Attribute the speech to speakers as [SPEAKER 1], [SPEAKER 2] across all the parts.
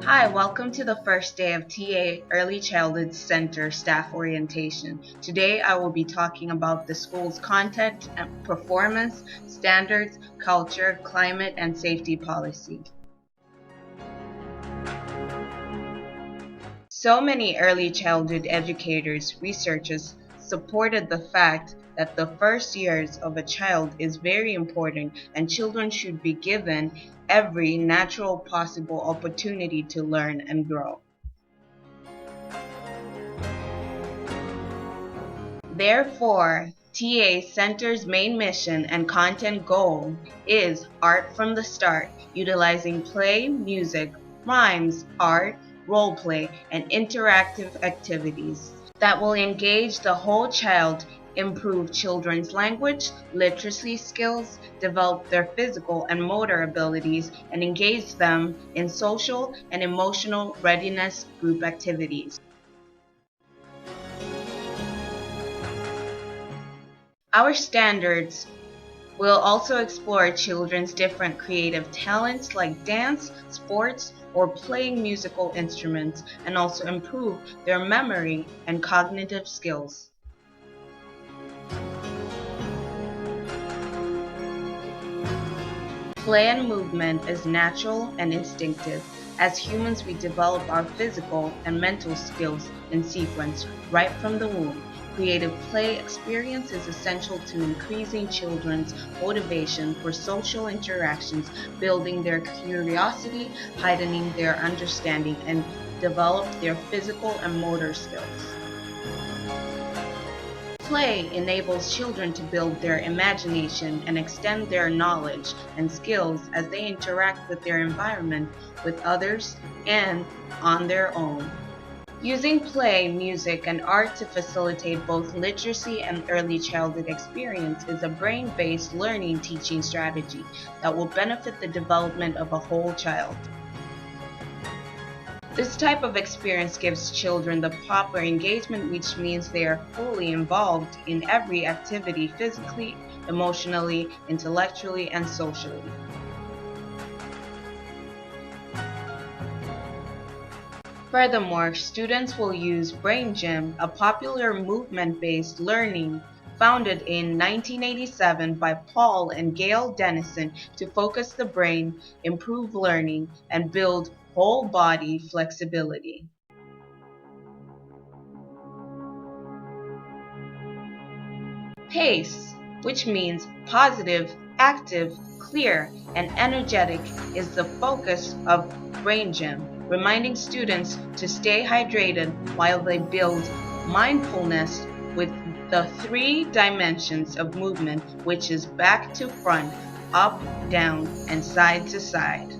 [SPEAKER 1] Hi, welcome to the first day of TeeA Early Childhood Center staff orientation. Today I will be talking about the school's content and performance, standards, culture, climate, and safety policy. So many early childhood educators, researchers supported the fact that the first years of a child is very important and children should be given every natural possible opportunity to learn and grow. Therefore, TeeA Center's main mission and content goal is Art from the Start, utilizing play, music, rhymes, art, role play, and interactive activities that will engage the whole child, improve children's language, literacy skills, develop their physical and motor abilities, and engage them in social and emotional readiness group activities. Our standards will also explore children's different creative talents like dance, sports, or playing musical instruments, and also improve their memory and cognitive skills. Play and movement is natural and instinctive. As humans, we develop our physical and mental skills in sequence right from the womb. Creative play experience is essential to increasing children's motivation for social interactions, building their curiosity, heightening their understanding, and develop their physical and motor skills. Play enables children to build their imagination and extend their knowledge and skills as they interact with their environment, with others, and on their own. Using play, music, and art to facilitate both literacy and early childhood experience is a brain-based learning teaching strategy that will benefit the development of a whole child. This type of experience gives children the proper engagement, which means they are fully involved in every activity physically, emotionally, intellectually, and socially. Furthermore, students will use Brain Gym, a popular movement-based learning founded in 1987 by Paul and Gail Dennison to focus the brain, improve learning, and build whole body flexibility. PACE, which means positive, active, clear, and energetic, is the focus of Brain Gym, reminding students to stay hydrated while they build mindfulness with the 3 dimensions of movement, which is back to front, up, down, and side to side.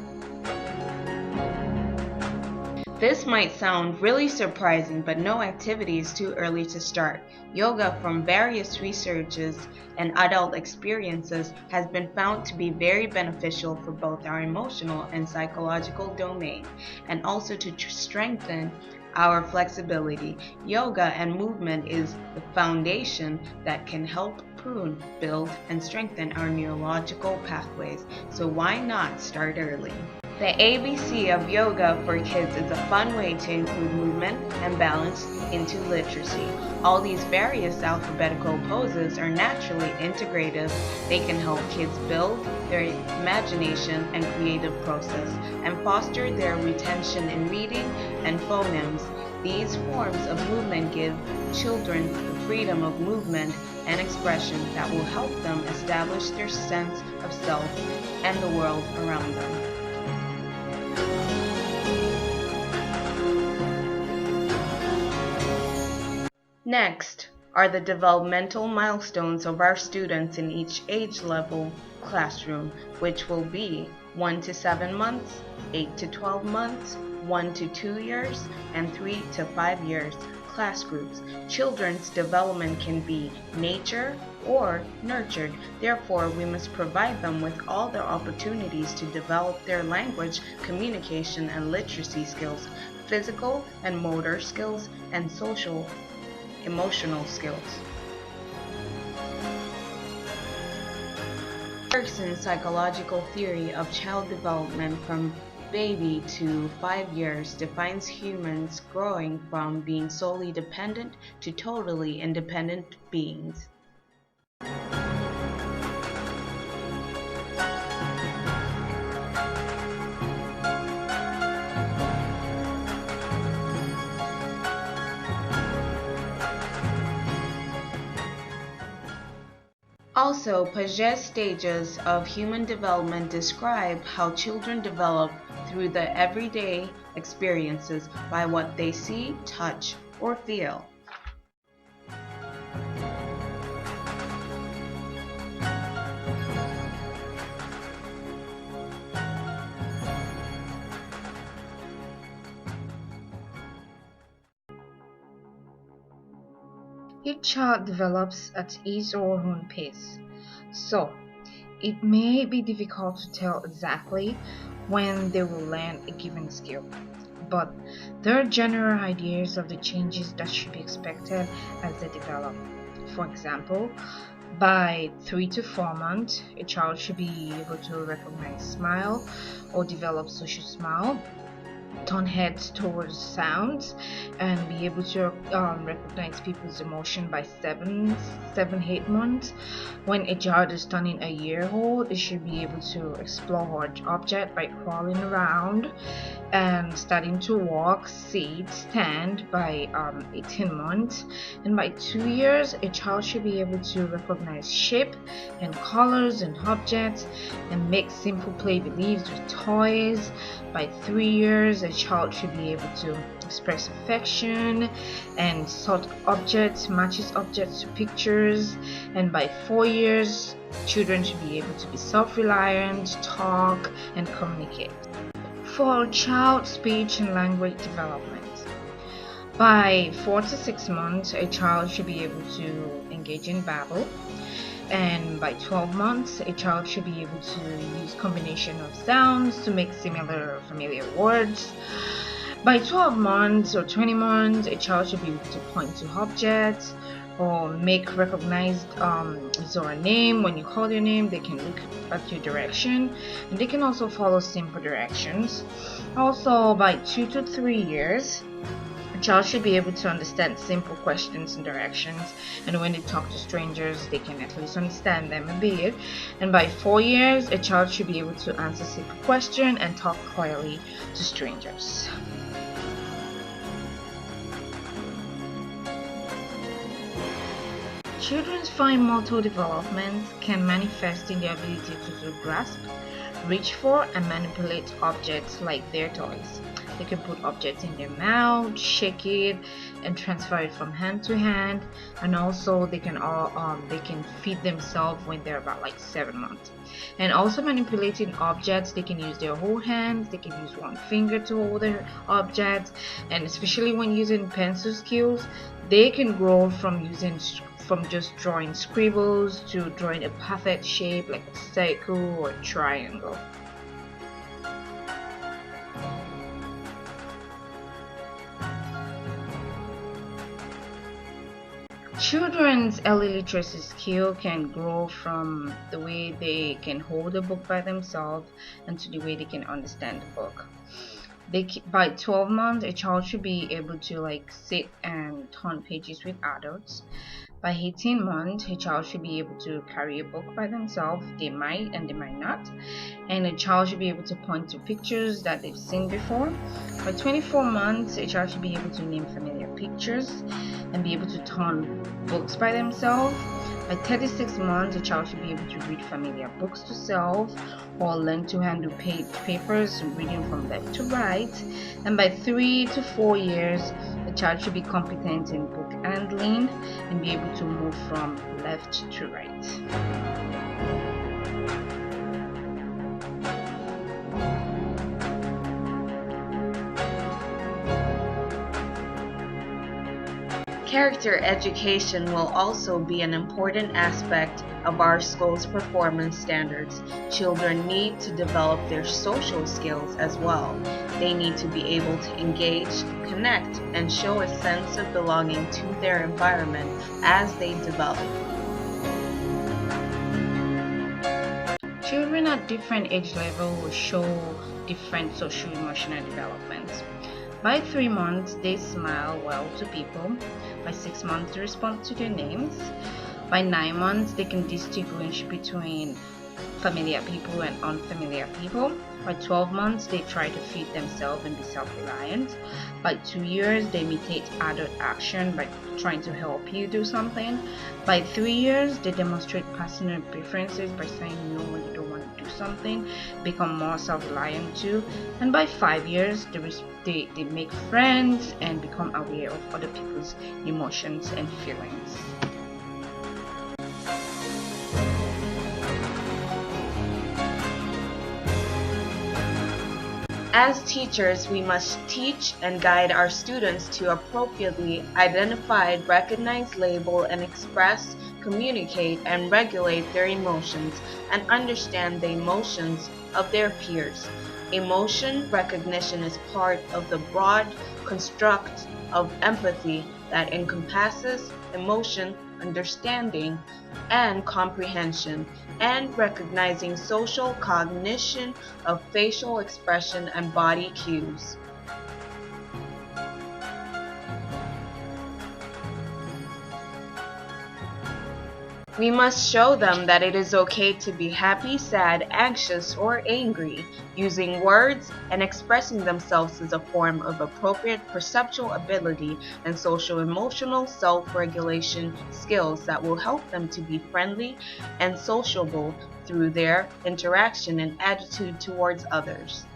[SPEAKER 1] This might sound really surprising, but no activity is too early to start. Yoga, from various researches and adult experiences, has been found to be very beneficial for both our emotional and psychological domain, and also to strengthen our flexibility. Yoga and movement is the foundation that can help prune, build, and strengthen our neurological pathways. So why not start early? The ABC of yoga for kids is a fun way to include movement and balance into literacy. All these various alphabetical poses are naturally integrative. They can help kids build their imagination and creative process and foster their retention in reading and phonemes. These forms of movement give children the freedom of movement and expression that will help them establish their sense of self and the world around them. Next are the developmental milestones of our students in each age level classroom, which will be 1 to 7 months, 8 to 12 months, 1 to 2 years, and 3 to 5 years class groups. Children's development can be nature or nurtured. Therefore, we must provide them with all the opportunities to develop their language, communication, and literacy skills, physical and motor skills, and social emotional skills. Erickson's psychological theory of child development from baby to 5 years defines humans growing from being solely dependent to totally independent beings. Also, Piaget's stages of human development describe how children develop through the everyday experiences by what they see, touch, or feel.
[SPEAKER 2] Each child develops at his or her own pace, so it may be difficult to tell exactly when they will learn a given skill, but there are general ideas of the changes that should be expected as they develop. For example, by 3 to 4 months, a child should be able to recognize smile or develop social smile, turn heads towards sounds, and be able to recognize people's emotion by 8 months. When a child is turning a year old, it should be able to explore hard object by crawling around and starting to walk, sit, stand by 18 months. And by 2 years, a child should be able to recognize shape and colors and objects and make simple play beliefs with toys. By 3 years, a child should be able to express affection and sort objects, matches objects to pictures. And by 4 years, children should be able to be self-reliant, talk, and communicate. For child speech and language development, by 4 to 6 months, a child should be able to engage in babble, and by 12 months, a child should be able to use combination of sounds to make similar familiar words. By 12 months or 20 months, a child should be able to point to objects or make recognized his or her name. When you call their name, they can look at your direction, and they can also follow simple directions. Also, by 2 to 3 years, a child should be able to understand simple questions and directions, and when they talk to strangers, they can at least understand them a bit. And by 4 years, a child should be able to answer simple questions and talk clearly to strangers. Children's fine motor development can manifest in the ability to grasp, reach for, and manipulate objects like their toys. They can put objects in their mouth, shake it, and transfer it from hand to hand. And also, they can feed themselves when they're about like 7 months. And also manipulating objects, they can use their whole hands. They can use one finger to hold their objects, and especially when using pencil skills, they can grow from just drawing scribbles to drawing a perfect shape like a circle or a triangle. Children's early literacy skill can grow from the way they can hold a book by themselves and to the way they can understand the book. By 12 months, a child should be able to sit and turn pages with adults. By 18 months, a child should be able to carry a book by themselves. They might and they might not. And a child should be able to point to pictures that they've seen before. By 24 months, a child should be able to name familiar pictures and be able to turn books by themselves. By 36 months, a child should be able to read familiar books to self or learn to handle papers, reading from left to right. And by 3 to 4 years, a child should be competent in book handling and be able to move from left to right.
[SPEAKER 1] Character education will also be an important aspect of our school's performance standards. Children need to develop their social skills as well. They need to be able to engage, connect, and show a sense of belonging to their environment as they develop.
[SPEAKER 2] Children at different age levels will show different social emotional developments. By 3 months, they smile well to people. By 6 months, they respond to their names. By 9 months, they can distinguish between familiar people and unfamiliar people. By 12 months, they try to feed themselves and be self-reliant. By 2 years, they imitate adult action by trying to help you do something. By 3 years, they demonstrate personal preferences by saying no when you don't want to do something, become more self-reliant too. And by 5 years, they make friends and become aware of other people's emotions and feelings.
[SPEAKER 1] As teachers, we must teach and guide our students to appropriately identify, recognize, label, and express, communicate, and regulate their emotions and understand the emotions of their peers. Emotion recognition is part of the broad construct of empathy that encompasses emotion, understanding, and comprehension, and recognizing social cognition of facial expression and body cues. We must show them that it is okay to be happy, sad, anxious, or angry. Using words and expressing themselves is a form of appropriate perceptual ability and social emotional self-regulation skills that will help them to be friendly and sociable through their interaction and attitude towards others.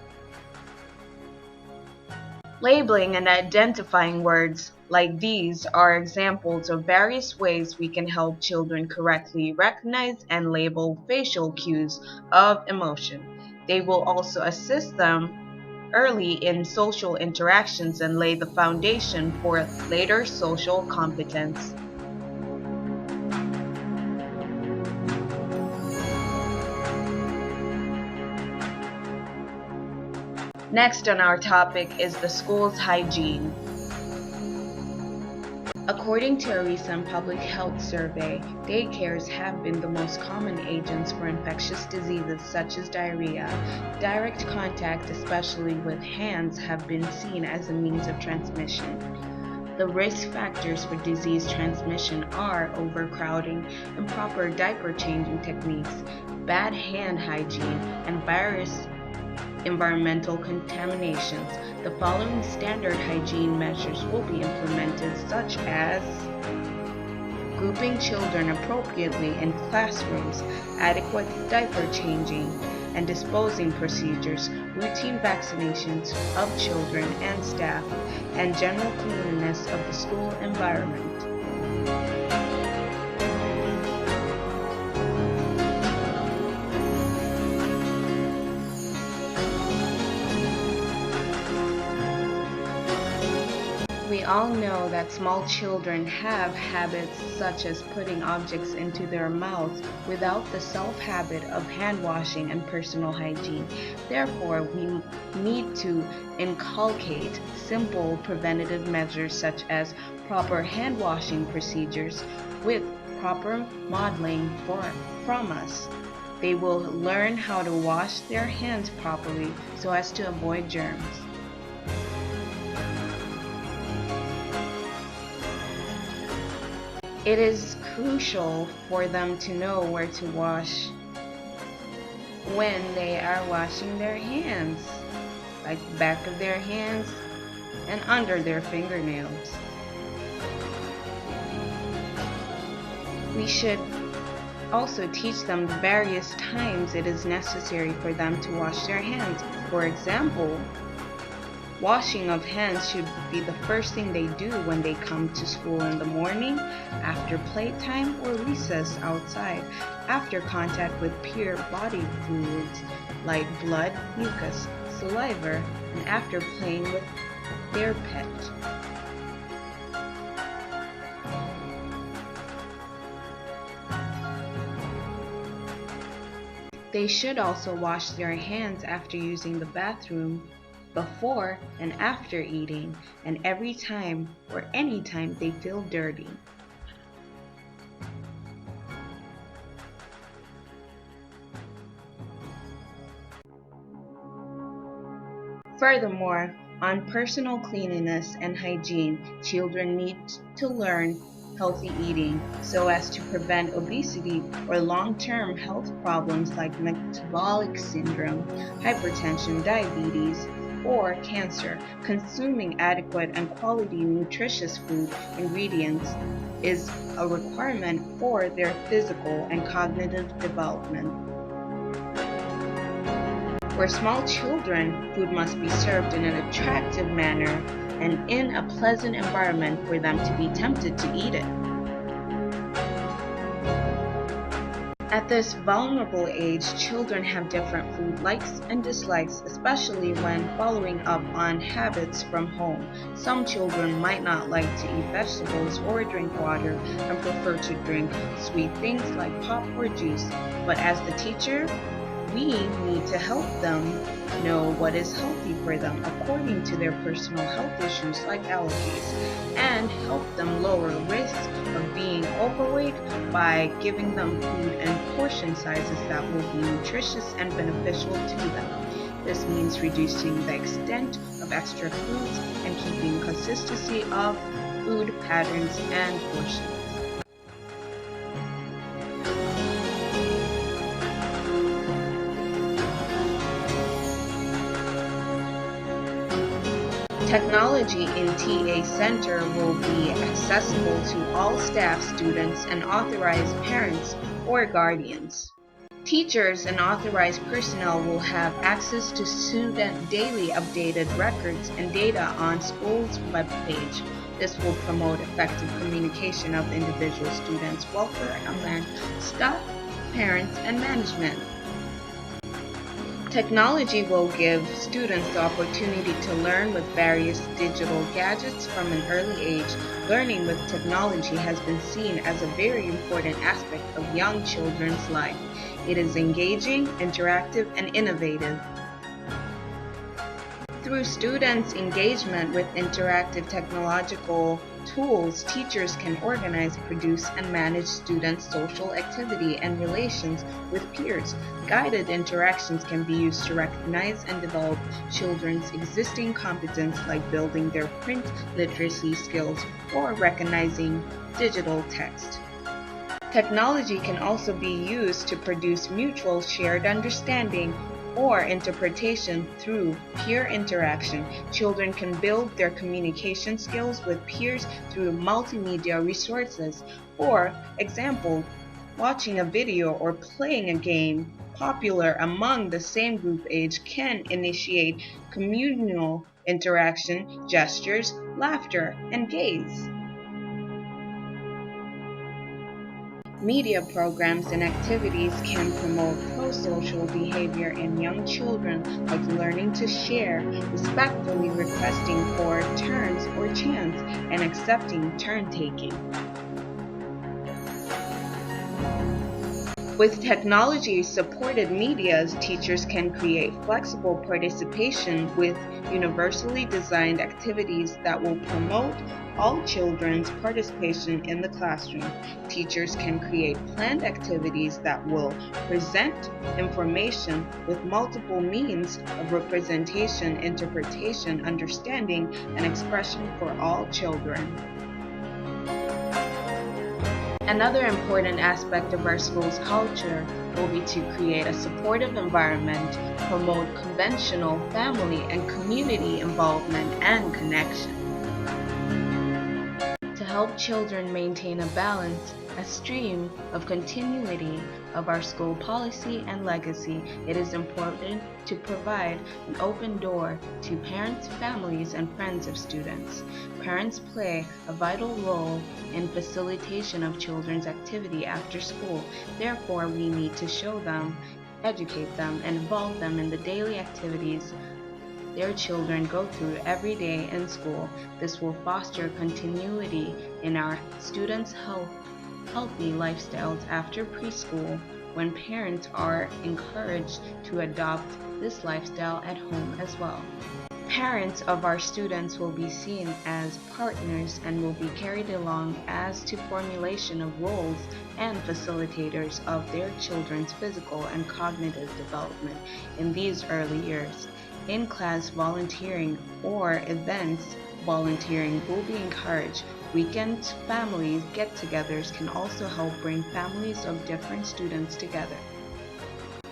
[SPEAKER 1] Labeling and identifying words like these are examples of various ways we can help children correctly recognize and label facial cues of emotion. They will also assist them early in social interactions and lay the foundation for later social competence. Next on our topic is the school's hygiene. According to a recent public health survey, daycares have been the most common agents for infectious diseases such as diarrhea. Direct contact, especially with hands, have been seen as a means of transmission. The risk factors for disease transmission are overcrowding, improper diaper changing techniques, bad hand hygiene, and various environmental contaminations. The following standard hygiene measures will be implemented, such as grouping children appropriately in classrooms, adequate diaper changing and disposing procedures, routine vaccinations of children and staff, and general cleanliness of the school environment. We all know that small children have habits such as putting objects into their mouths without the self-habit of hand washing and personal hygiene. Therefore, we need to inculcate simple preventative measures such as proper hand washing procedures with proper modeling from us. They will learn how to wash their hands properly so as to avoid germs. It is crucial for them to know where to wash when they are washing their hands, like the back of their hands and under their fingernails. We should also teach them the various times it is necessary for them to wash their hands. For example, washing of hands should be the first thing they do when they come to school in the morning, after playtime or recess outside, after contact with pure body fluids like blood, mucus, saliva, and after playing with their pet. They should also wash their hands after using the bathroom, before and after eating, and every time or any time they feel dirty. Furthermore, on personal cleanliness and hygiene, children need to learn healthy eating so as to prevent obesity or long-term health problems like metabolic syndrome, hypertension, diabetes, or cancer. Consuming adequate and quality nutritious food ingredients is a requirement for their physical and cognitive development. For small children, food must be served in an attractive manner and in a pleasant environment for them to be tempted to eat it. At this vulnerable age, children have different food likes and dislikes, especially when following up on habits from home. Some children might not like to eat vegetables or drink water and prefer to drink sweet things like pop or juice. But as the teacher, we need to help them know what is healthy for them according to their personal health issues like allergies, and help them lower risk of being overweight by giving them food and portion sizes that will be nutritious and beneficial to them. This means reducing the extent of extra foods and keeping consistency of food patterns and portions. Technology in TeeA Center will be accessible to all staff, students, and authorized parents or guardians. Teachers and authorized personnel will have access to student daily updated records and data on school's webpage. This will promote effective communication of individual students' welfare among staff, parents, and management. Technology will give students the opportunity to learn with various digital gadgets from an early age. Learning with technology has been seen as a very important aspect of young children's life. It is engaging, interactive, and innovative. Through students' engagement with interactive technological tools, teachers can organize, produce, and manage students' social activity and relations with peers. Guided interactions can be used to recognize and develop children's existing competence like building their print literacy skills or recognizing digital text. Technology can also be used to produce mutual shared understanding or interpretation through peer interaction. Children can build their communication skills with peers through multimedia resources. For example, watching a video or playing a game popular among the same group age can initiate communal interaction, gestures, laughter, and gaze. Media programs and activities can promote pro-social behavior in young children, like learning to share, respectfully requesting for turns or chance, and accepting turn-taking. With technology-supported medias, teachers can create flexible participation with universally designed activities that will promote all children's participation in the classroom. Teachers can create planned activities that will present information with multiple means of representation, interpretation, understanding, and expression for all children. Another important aspect of our school's culture will be to create a supportive environment, promote conventional family and community involvement and connection. To help children maintain a balance, a stream of continuity of our school policy and legacy, it is important to provide an open door to parents, families, and friends of students. Parents play a vital role in facilitation of children's activity after school. Therefore, we need to show them, educate them, and involve them in the daily activities their children go through every day in school. This will foster continuity in our students' healthy lifestyles after preschool, when parents are encouraged to adopt this lifestyle at home as well. Parents of our students will be seen as partners and will be carried along as to formulation of roles and facilitators of their children's physical and cognitive development in these early years. In-class volunteering or events volunteering will be encouraged. Weekend families get-togethers can also help bring families of different students together.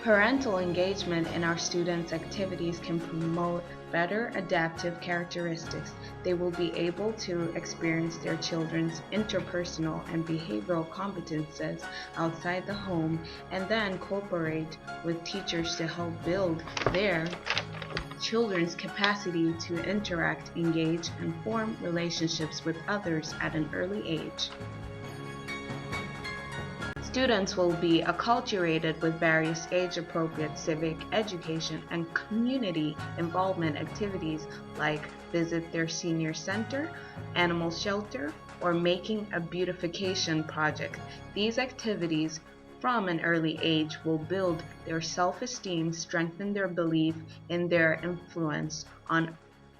[SPEAKER 1] Parental engagement in our students' activities can promote better adaptive characteristics. They will be able to experience their children's interpersonal and behavioral competences outside the home and then cooperate with teachers to help build their children's capacity to interact, engage, and form relationships with others at an early age. Students will be acculturated with various age-appropriate civic education and community involvement activities like visit their senior center, animal shelter, or making a beautification project. These activities from an early age will build their self-esteem, strengthen their belief in their influence on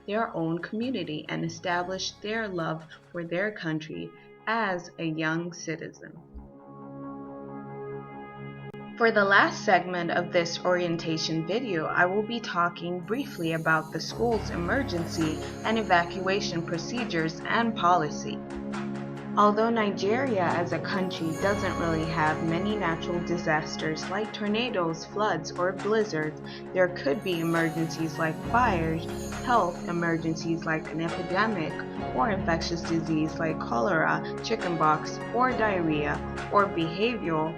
[SPEAKER 1] their own community, and establish their love for their country as a young citizen. For the last segment of this orientation video, I will be talking briefly about the school's emergency and evacuation procedures and policy. Although Nigeria as a country doesn't really have many natural disasters like tornadoes, floods, or blizzards, there could be emergencies like fires, health emergencies like an epidemic, or infectious disease like cholera, chickenpox, or diarrhea, or behavioral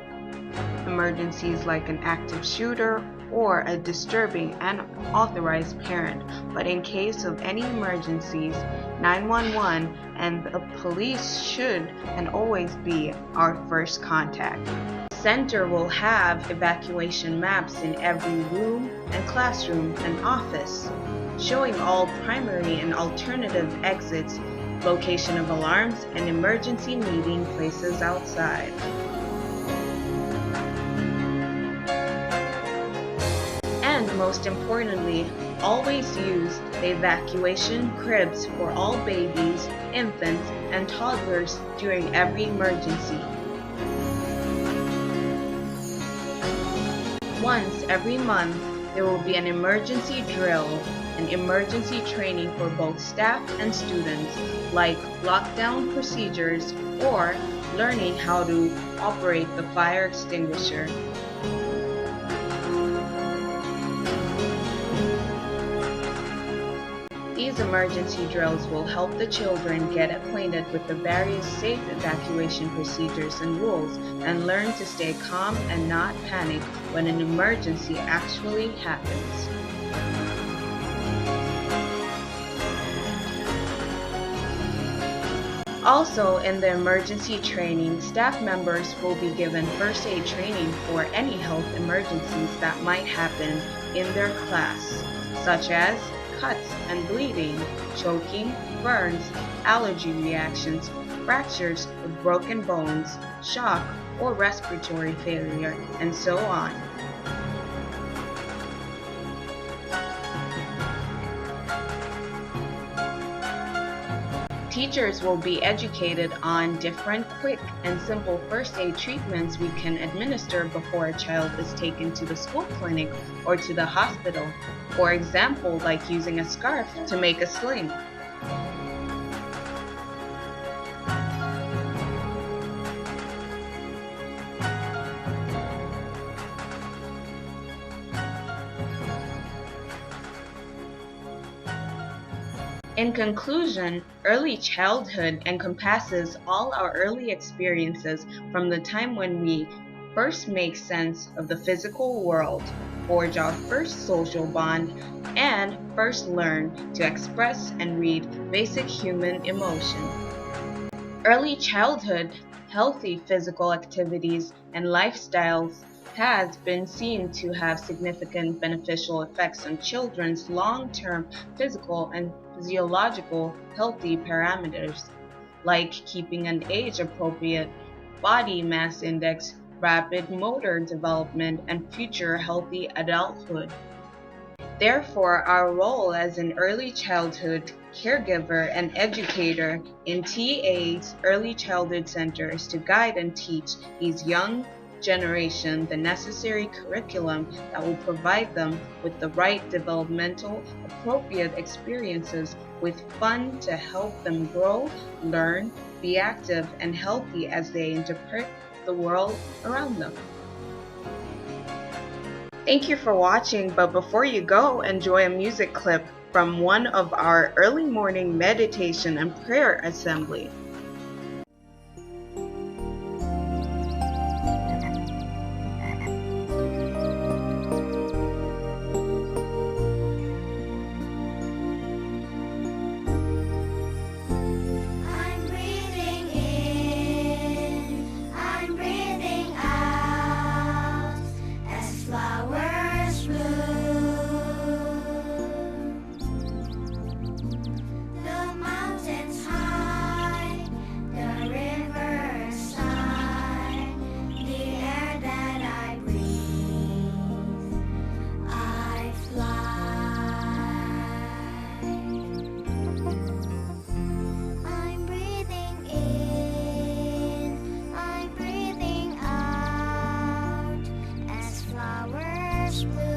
[SPEAKER 1] emergencies like an active shooter or a disturbing unauthorized parent. But in case of any emergencies, 911 and the police should and always be our first contact. The center will have evacuation maps in every room and classroom and office, showing all primary and alternative exits, location of alarms, and emergency meeting places outside. And most importantly, always use the evacuation cribs for all babies, infants, and toddlers during every emergency. Once every month, there will be an emergency drill and emergency training for both staff and students, like lockdown procedures or learning how to operate the fire extinguisher. These emergency drills will help the children get acquainted with the various safe evacuation procedures and rules and learn to stay calm and not panic when an emergency actually happens. Also, in the emergency training, staff members will be given first aid training for any health emergencies that might happen in their class, such as cuts and bleeding, choking, burns, allergy reactions, fractures of broken bones, shock or respiratory failure, and so on. Teachers will be educated on different quick and simple first aid treatments we can administer before a child is taken to the school clinic or to the hospital. For example, like using a scarf to make a sling. In conclusion, early childhood encompasses all our early experiences from the time when we first make sense of the physical world, forge our first social bond, and first learn to express and read basic human emotion. Early childhood, healthy physical activities, and lifestyles has been seen to have significant beneficial effects on children's long-term physical and physiological healthy parameters, like keeping an age-appropriate body mass index, rapid motor development, and future healthy adulthood. Therefore, our role as an early childhood caregiver and educator in TeeA's Early Childhood Center is to guide and teach these young generation the necessary curriculum that will provide them with the right developmental, appropriate experiences with fun to help them grow, learn, be active, and healthy as they interpret the world around them. Thank you for watching, but before you go, enjoy a music clip from one of our early morning meditation and prayer assembly.
[SPEAKER 3] I'm breathing in, I'm breathing out as flowers bloom. The mountains high, the rivers high, the air that I breathe, I fly. I'm breathing in, I'm breathing out as flowers bloom.